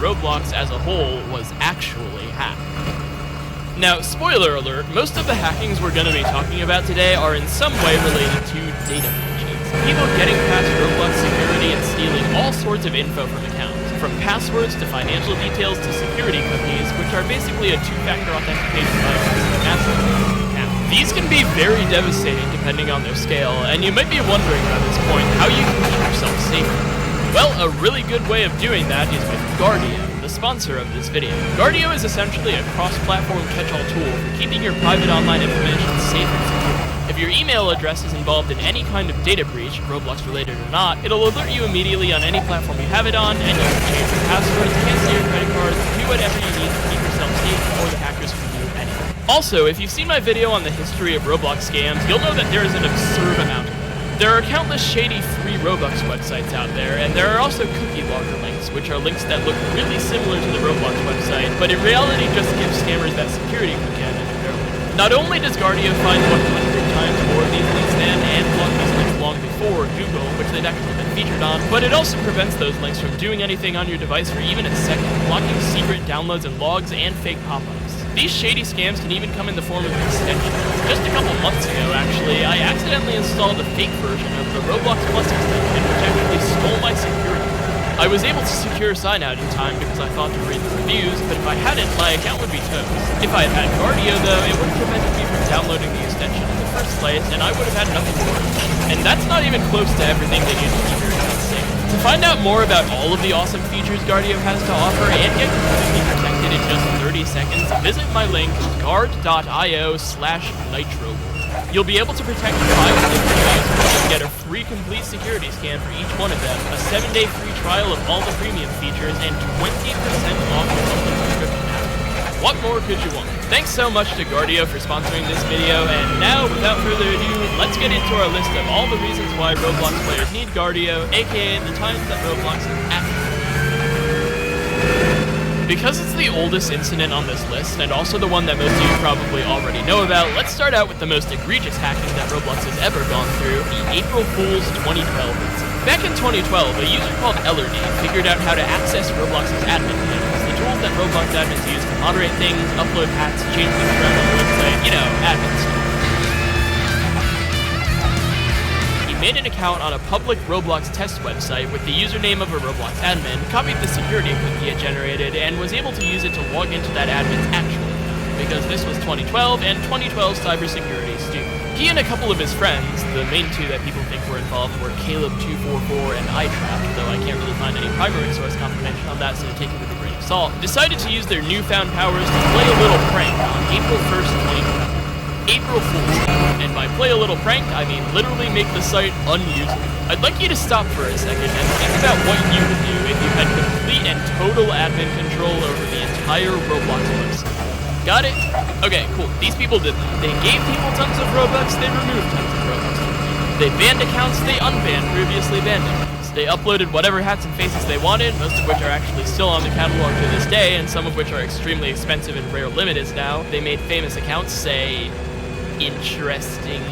Roblox as a whole was actually hacked. Now, spoiler alert, most of the hackings we're going to be talking about today are in some way related to data breaches. People getting past Roblox security and stealing all sorts of info from accounts, from passwords to financial details to security cookies, which are basically a two-factor authentication bypass. These can be very devastating depending on their scale, and you might be wondering by this point how you can keep yourself safer. Well, a really good way of doing that is with Guardio, the sponsor of this video. Guardio is essentially a cross-platform catch-all tool for keeping your private online information safe and secure. If your email address is involved in any kind of data breach, Roblox related or not, it'll alert you immediately on any platform you have it on, and you can change your passwords, cancel your credit cards, do whatever you need to keep yourself safe before the hackers can do anything. Also, if you've seen my video on the history of Roblox scams, you'll know that there is an absurd amount of them. There are countless shady free Robux websites out there, and there are also cookie logger links, which are links that look really similar to the Roblox website, but in reality just give scammers that security cookie identifier. Not only does Guardio find 100 times more of these links than, and block these links long before Google, which they've actually been featured on, but it also prevents those links from doing anything on your device for even a second, blocking secret downloads and logs and fake pop-ups. These shady scams can even come in the form of extensions. Just a couple months ago, actually, I accidentally installed a fake version of the Roblox Plus extension, which actually stole my security. I was able to secure sign-out in time because I thought to read the reviews, but if I hadn't, my account would be toast. If I had had Guardio, though, it would have prevented me from downloading the extension in the first place, and I would have had nothing to worry about. And that's not even close to everything they use to keep your account safe. To find out more about all of the awesome features Guardio has to offer and get completely protected in just 30 seconds, visit my link, guard.io/nitro. You'll be able to protect 5 different users and get a free complete security scan for each one of them, a 7-day free trial of all the premium features, and 20% off your monthly subscription after. What more could you want? Thanks so much to Guardio for sponsoring this video, and now, without further ado, let's get into our list of all the reasons why Roblox players need Guardio, aka the times that Roblox is active. Because it's the oldest incident on this list, and also the one that most of you probably already know about, let's start out with the most egregious hacking that Roblox has ever gone through, the April Fool's 2012 incident. Back in 2012, a user called livery figured out how to access Roblox's admin panels, the tools that Roblox admins use to moderate things, upload hats, change things around on the website, you know, admin stuff. Made an account on a public Roblox test website with the username of a Roblox admin, copied the security cookie it generated, and was able to use it to log into that admin's actual account, because this was 2012, and 2012 cybersecurity is stupid. He and a couple of his friends, the main two that people think were involved were Caleb244 and iTrap, though I can't really find any primary source confirmation on that, so take it with a grain of salt, decided to use their newfound powers to play a little prank on April 1st, 2012. April Fool's Day. And by play a little prank, I mean literally make the site unusable. I'd like you to stop for a second and think about what you would do if you had complete and total admin control over the entire Roblox website. Got it? Okay, cool. These people did that. They gave people tons of Robux, they removed tons of Robux. They banned accounts, they unbanned previously banned accounts. They uploaded whatever hats and faces they wanted, most of which are actually still on the catalog to this day, and some of which are extremely expensive and rare limiteds now. They made famous accounts say interesting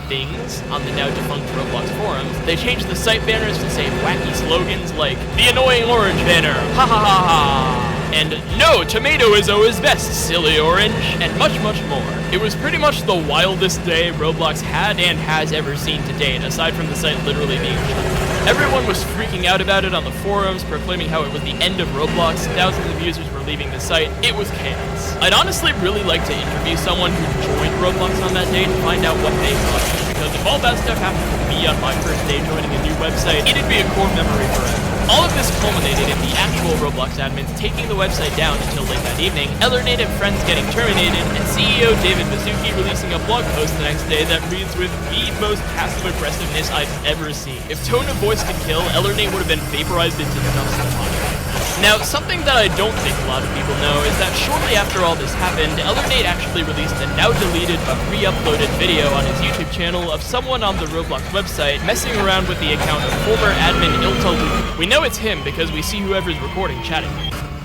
things on the now defunct Roblox forums. They changed the site banners to say wacky slogans like the annoying orange banner, ha ha ha ha, and no, tomato is always best, silly orange, and much, much more. It was pretty much the wildest day Roblox had and has ever seen to date, aside from the site literally being shut. Everyone was freaking out about it on the forums, proclaiming how it was the end of Roblox. Thousands of users were leaving the site. It was chaos. I'd honestly really like to interview someone who joined Roblox on that day to find out what they thought, because if all that stuff happened to me on my first day joining a new website, it'd be a core memory forever. All of this culminated in the actual Roblox admins taking the website down until late that evening, Ellernative friends getting terminated, and CEO David Baszucki releasing a blog post the next day that reads with the most passive aggressiveness I've ever seen. If tone of voice could kill, Ellernate would have been vaporized into dust upon it. Now, something that I don't think a lot of people know is that shortly after all this happened, Ellernate actually released a now-deleted but re-uploaded video on his YouTube channel of someone on the Roblox website messing around with the account of former admin Ilta. We know it's him because we see whoever's recording chatting.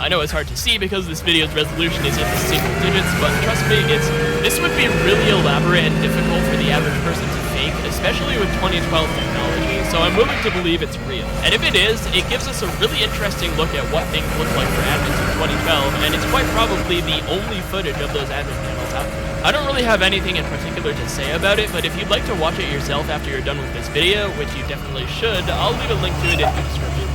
I know it's hard to see because this video's resolution is in the single digits, but trust me, this would be really elaborate and difficult for the average person to fake, especially with 2012 technology, so I'm willing to believe it's real. And if it is, it gives us a really interesting look at what things look like for admins in 2012, and it's quite probably the only footage of those admin panels out there. I don't really have anything in particular to say about it, but if you'd like to watch it yourself after you're done with this video, which you definitely should, I'll leave a link to it in the description.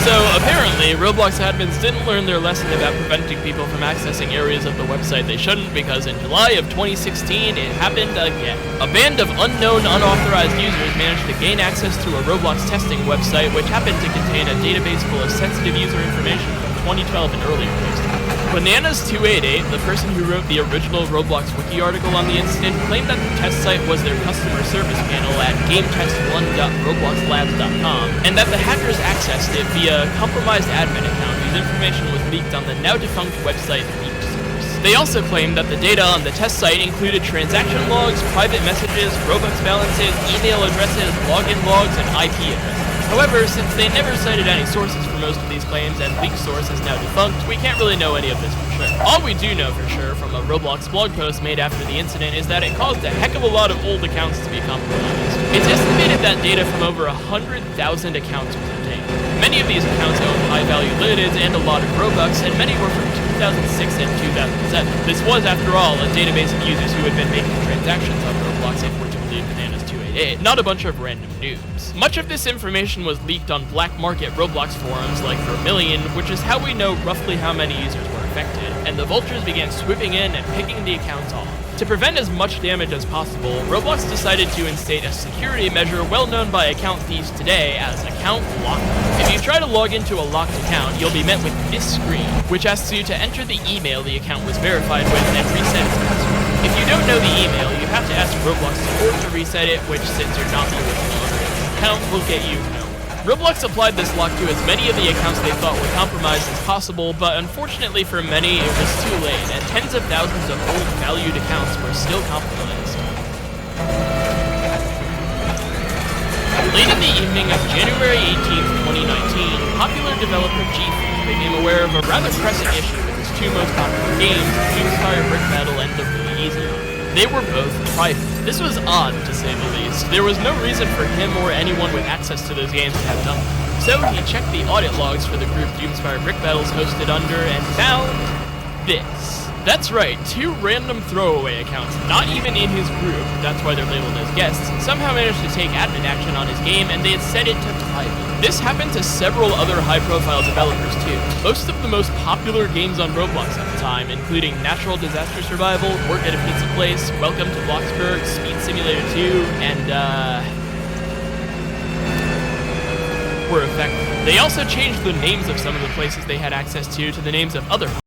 So, apparently, Roblox admins didn't learn their lesson about preventing people from accessing areas of the website they shouldn't, because in July of 2016, it happened again. A band of unknown, unauthorized users managed to gain access to a Roblox testing website, which happened to contain a database full of sensitive user information from 2012 and earlier posts. Bananas288, the person who wrote the original Roblox wiki article on the incident, claimed that the test site was their customer service panel at gametest1.robloxlabs.com, and that the hackers accessed it via a compromised admin account whose information was leaked on the now-defunct website Leaked Source. They also claimed that the data on the test site included transaction logs, private messages, Robux balances, email addresses, login logs, and IP addresses. However, since they never cited any sources for most of these claims and Leaked Source is now defunct, we can't really know any of this for sure. All we do know for sure from a Roblox blog post made after the incident is that it caused a heck of a lot of old accounts to be compromised. It's estimated that data from over 100,000 accounts was obtained. Many of these accounts owned high-value lids and a lot of Robux, and many were from 2006 and 2007. This was, after all, a database of users who had been making transactions on Roblox if we're to believe Bananas288, not a bunch of random noobs. Much of this information was leaked on black market Roblox forums like Vermilion, which is how we know roughly how many users were affected, and the vultures began swooping in and picking the accounts off. To prevent as much damage as possible, Roblox decided to instate a security measure well known by account thieves today as account lockup. If you try to log into a locked account, you'll be met with this screen, which asks you to enter the email the account was verified with and reset its password. If you don't know the email, you have to ask Roblox support to reset it, which, since you're not the original owner of the account, will get you nowhere. Roblox applied this lock to as many of the accounts they thought were compromised as possible, but unfortunately for many, it was too late, and tens of thousands of old valued accounts were still compromised. Late in the evening of January 18th, 2019, popular developer G-Fuel became aware of a rather pressing issue with his two most popular games, Doomspire Brick Battle and the Really Easy One. They were both private. This was odd, to say the least. There was no reason for him or anyone with access to those games to have done them. So he checked the audit logs for the group Doomspire Brick Battles hosted under and found this. That's right, two random throwaway accounts, not even in his group, that's why they're labeled as guests, somehow managed to take admin action on his game, and they had set it to private. This happened to several other high-profile developers too. Most of the most popular games on Roblox at the time, including Natural Disaster Survival, Work at a Pizza Place, Welcome to Bloxburg, Speed Simulator 2, and were affected. They also changed the names of some of the places they had access to the names of other